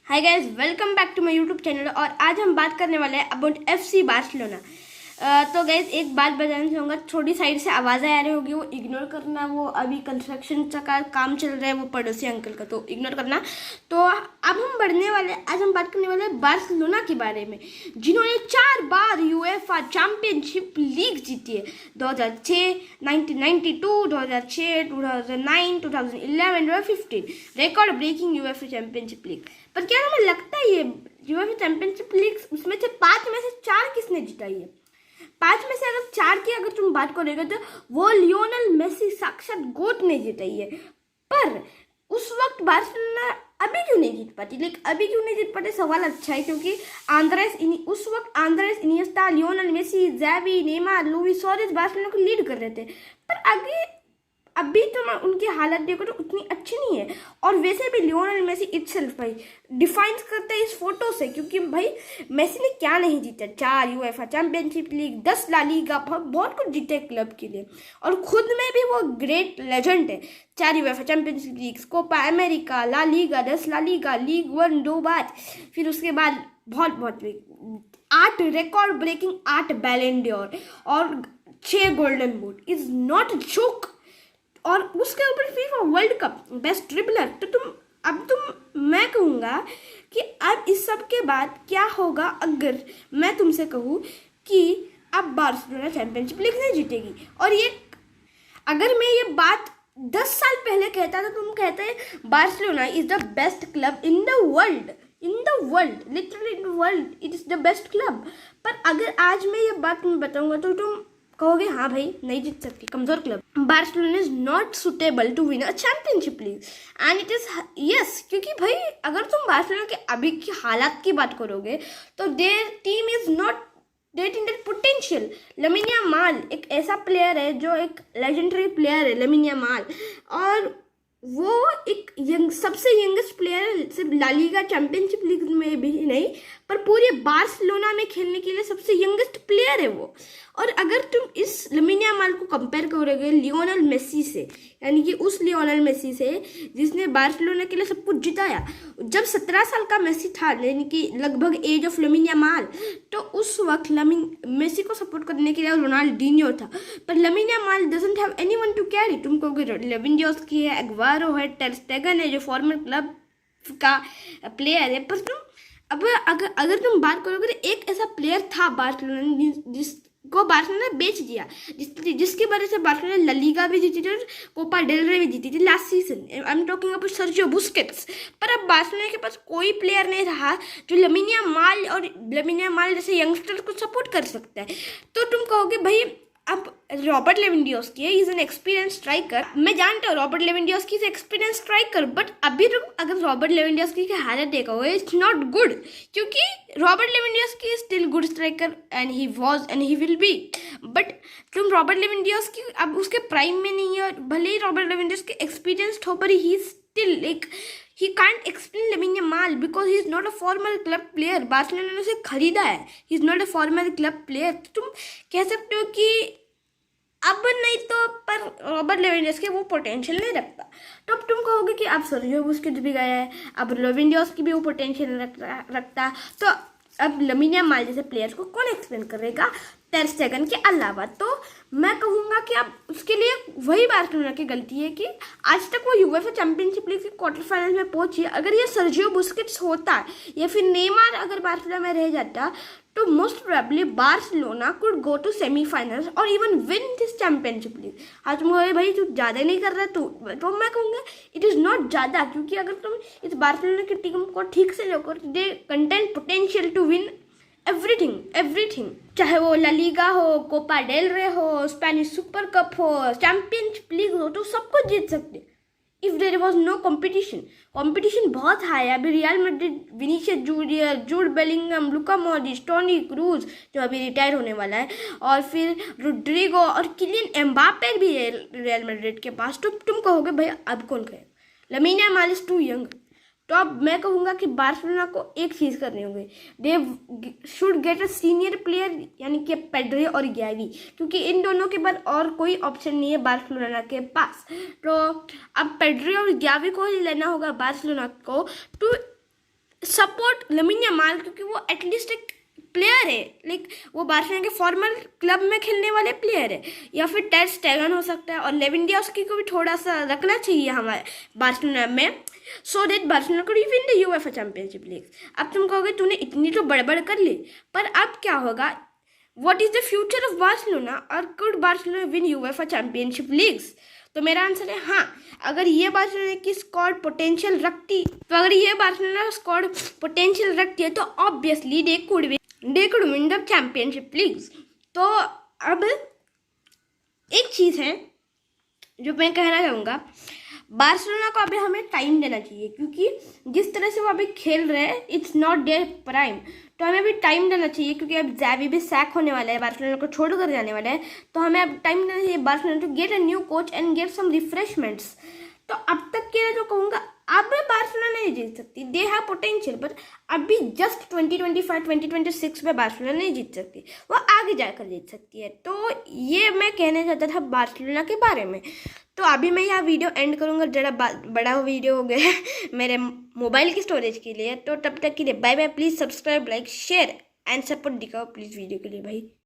Hi guys, welcome back to my YouTube channel. और आज हम बात करने वाले हैं अबाउट एफसी बार्सिलोना। तो गाइस एक बात बताना चाहूँगा, थोड़ी साइड से आवाज़ें आ रही होगी, वो इग्नोर करना। वो अभी कंस्ट्रक्शन का काम चल रहा है, वो पड़ोसी अंकल का, तो इग्नोर करना। तो अब हम बढ़ने वाले, आज हम बात करने वाले हैं बार्सिलोना के बारे में, जिन्होंने 4 बार यूएफए चैंपियनशिप लीग जीती है। 2006, 1992, 2006, 2009, 2011, 2015 record breaking UEFA championship league. पर क्या हमें लगता है ये यूएफए चैंपियनशिप लीग उसमें से 5 में से 4 किसने जिताई है? 5 में से अगर 4 की अगर तुम बात करोगे तो वो लियोनेल मेसी साक्षात गोट ने जिताई है। पर उस वक्त बार्सिलोना अभी क्यों नहीं जीत पाती? अभी क्यों नहीं जीत पाते, सवाल अच्छा है, क्योंकि उस वक्त Andres Iniesta, Lionel Messi, Xavi, Neymar, Luis Suarez Barcelona को लीड कर रहे थे। पर आगे अभी तो मैं उनकी हालत देखो तो उतनी अच्छी नहीं है। और वैसे भी लियोनेल मेसी इटसेल्फ भाई डिफाइंस करता है इस फोटो से, क्योंकि भाई मेसी ने क्या नहीं जीता? 4 UEFA championship league, 10 La Liga, बहुत कुछ जीते क्लब के लिए। और खुद में भी वो ग्रेट लेजेंड है। 4 UEFA championship league, Copa America, La Liga, 10 La Liga, league 1 2 बार, फिर उसके बाद बहुत 8 रिकॉर्ड ब्रेकिंग 8 बैलन डोर और 6 golden boot is not joke. और उसके ऊपर FIFA world cup best tripler. तो मैं कहूँगा कि अब इस सब के बाद क्या होगा अगर मैं तुमसे कहूँ कि अब बार्सिलोना चैंपियनशिप लीग नहीं जीतेगी। और ये अगर मैं ये बात 10 साल पहले कहता तो तुम कहते Barcelona is the best club in the world, literally in the world it is the best club. पर अगर आज मैं ये बात तुम्हें बताऊंगा तो तुम कहोगे हाँ भाई नहीं जीत सकती, कमजोर club. Barcelona is not suitable to win a championship league and it is yes, क्योंकि भाई अगर तुम बार्सिलोना के अभी की हालात की बात करोगे तो their team is not that in that potential. Lamine Yamal एक ऐसा प्लेयर है जो एक लेजेंडरी प्लेयर है, लामिन यामाल, और वो एक सबसे यंगेस्ट प्लेयर है, सिर्फ ला लीगा चैंपियनशिप लीग में भी नहीं पर पूरे बार्सिलोना में खेलने के लिए सबसे यंगेस्ट प्लेयर है वो। और अगर तुम इस लामिन यामाल को कंपेयर करोगे लियोनेल मेसी से, यानी कि उस लियोनेल मेसी से जिसने बार्सिलोना के लिए सब कुछ जिताया, जब 17 साल का मेसी था, यानी कि लगभग एज ऑफ लामिन यामाल, तो उस वक्त मेसी को सपोर्ट करने के लिए रोनाल्डिनियो था। पर Lamine Yamal doesn't have anyone to carry. तुम कहोगे लेविंडोव्स्की है, एग्वारो है, ter Stegen है जो फॉर्मर क्लब का प्लेयर है। पर तुम अब अगर तुम बात करोगे तो एक ऐसा प्लेयर था बार्सिलोना जिसको बार्सिलोना बेच दिया, जिसकी वजह से बार्सिलोना ला लीगा भी जीती थी और कोपा डेल रे भी जीती थी last season. I am talking about Sergio Busquets. पर अब बार्सिलोना के पास कोई प्लेयर नहीं रहा जो लामिन यामाल जैसे यंगस्टर को सपोर्ट कर सकता है। तो तुम कहोगे भाई अब रॉबर्ट लेवेंडोव्स्की है, इज एन एक्सपीरियंस स्ट्राइकर। मैं जानता हूँ Robert Lewandowski is experience striker, but अभी तुम अगर रॉबर्ट लेवेंडोव्स्की की हालत देखोगे इट्स नॉट गुड, क्योंकि Robert Lewandowski is still good striker and he was and he will be. But तुम रॉबर्ट लेवेंडोव्स्की अब उसके प्राइम में नहीं है, और भले ही रॉबर्ट लेवेंडोव्स्की एक्सपीरियंस्ड हो पर he still like he can't explain Lamine Yamal because he is not a former club player. Barcelona ने उसे खरीदा है, he is not a former club player। तुम कह सकते हो कि अब नहीं तो पर रॉबर्ट लेवेंडोव्स्की वो पोटेंशियल नहीं रखता। तो अब तुम कहोगे कि अब सर्जियो बुस्केट्स भी गया है, अब लेवेंडोव्स्की भी वो पोटेंशियल रखता, तो अब लामिन यामाल जैसे प्लेयर्स को कौन एक्सप्लेन करेगा ter Stegen के अलावा? तो मैं कहूँगा कि अब उसके लिए वही बार्सिलोना की गलती है कि आज तक वो यूएफए चैंपियनशिप लीग के क्वार्टर फाइनल में पहुंची है। अगर ये सर्जियो बुस्केट्स होता या फिर नेमार अगर बार्सिलोना में रह जाता तो most probably Barcelona could go to semifinals और even win this championship league. आज तुम भाई तू ज़्यादा नहीं कर रहा तो मैं कहूँगा इट इज़ नॉट ज़्यादा, क्योंकि अगर तुम इस बार्सिलोना की टीम को ठीक से देखो they content potential to win everything, चाहे वो ला लीगा हो, कोपा डेल रे हो, स्पेनिश सुपर कप हो, चैंपियनशिप लीग हो, तो सब कुछ जीत सकते if there was no competition बहुत हाई है। अभी Real Madrid, Vinicius Junior, Jude Bellingham, Luka Modric, Toni Kroos जो अभी रिटायर होने वाला है, और फिर रोड्रिगो और किलियन एम्बापे भी है रियल मैड्रिड के पास। तो तुम कहोगे भाई अब कौन कहे? Lamine Yamal is too young. तो अब मैं कहूँगा कि बार्सिलोना को एक चीज़ करनी होगी, they should get a senior player, यानी कि पेड्री और गैवी, क्योंकि इन दोनों के बाद और कोई ऑप्शन नहीं है बार्सिलोना के पास। तो अब पेड्री और गैवी को ही लेना होगा बार्सिलोना को टू सपोर्ट लमीन यमाल, क्योंकि वो एटलीस्ट एक प्लेयर है, लाइक वो बार्सिलोना के फॉर्मल क्लब में खेलने वाले प्लेयर है, या फिर टेर स्टेगन हो सकता है, और लेवेंडोव्स्की को भी थोड़ा सा रखना चाहिए हमारे बार्सिलोना में, सो दैट बार्सिलोना को win the UEFA championship league. अब तुम कहोगे तूने इतनी तो बड़बड़ कर ली, पर अब क्या होगा? What is the future of Barcelona, और could Barcelona win UEFA championship leagues? तो मेरा आंसर है हाँ। अगर ये बार्सिलोना की स्क्वाड पोटेंशियल रखती, तो अगर ये बार्सिलोना स्क्वाड पोटेंशियल रखती है, तो obviously they could win the championship leagues. तो अब एक चीज़ है जो मैं कहना चाहूँगा, बार्सिलोना को अभी हमें टाइम देना चाहिए, क्योंकि जिस तरह से वो अभी खेल रहे हैं इट्स नॉट देयर प्राइम। तो हमें अभी टाइम देना चाहिए, क्योंकि अब ज़ैवी भी सैक होने वाला है, बार्सिलोना को छोड़ कर जाने वाला है, तो हमें अब टाइम देना चाहिए Barcelona to get a new coach and get some refreshments. तो अब तक के जो कहूँगा, अब बार्सिलोना नहीं जीत सकती, दे हैव पोटेंशियल, पर अभी जस्ट 2025-2026 में बार्सिलोना नहीं जीत सकती, वो आगे जाकर जीत सकती है। तो ये मैं कहना चाहता था बार्सिलोना के बारे में। तो अभी मैं यह वीडियो एंड करूँगा, ज़रा बड़ा वीडियो हो गया है मेरे मोबाइल की स्टोरेज के लिए। तो तब तक के लिए bye bye. Please subscribe, like, share and support दिखाओ प्लीज़ वीडियो के लिए भाई।